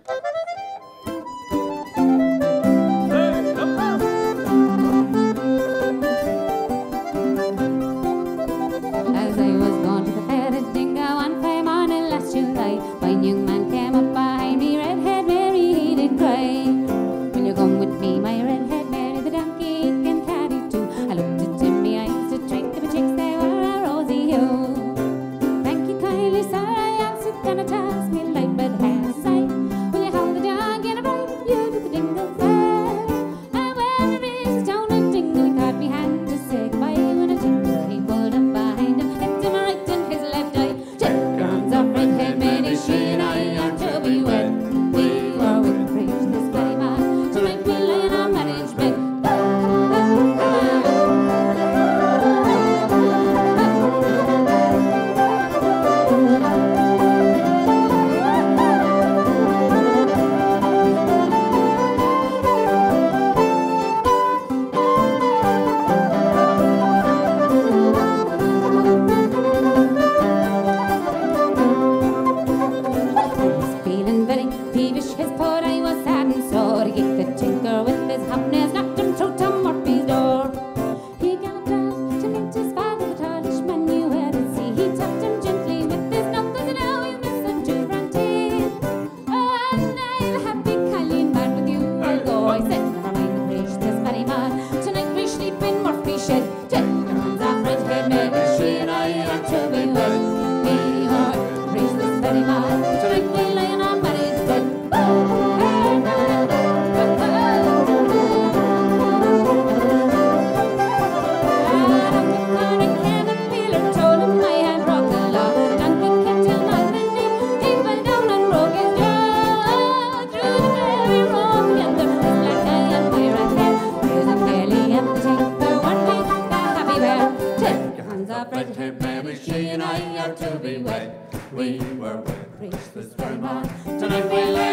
As I was going to the fair at Dingo one fine morning last July, one young man came up behind me, redhead Mary, he did cry. Will you come with me, my redhead Mary, the donkey can carry too? I looked at him, my eyes to drink of the chicks, they were a rosy hue. Thank you kindly, sir, I answered, gonna task me light, but has I? Will you hold the dog and I ride with you to the Dingle Fair? And where there is a town of Dingle, he caught me hand to say goodbye. When a tinker he pulled up behind him, hit him right in his left eye. Chickens of redhead Mary, she and I are to be wed. We were with preach this bloody man, tonight we'll lay in our marriage bed. Feeling very peevish, his poor eye was sad and sore. He kicked the tinker with his hobnails, knocked him through Tom Murphy's door. He galloped off to meet his father, the tallish man you had at sea. He tapped him gently with his knuckles, and now he's missing two front teeth. Oh, and I'll happy Colleen man with you I'll go. I said, never mind the preach this very man, tonight we sleep in Murphy's shed. Chickens of redhead Mary, she and I are to be wed. We are preach this very man, tonight we lay in our marriage bed. Redhead Mary, she and I are to be wed. We were wed, preach this very man, tonight we lay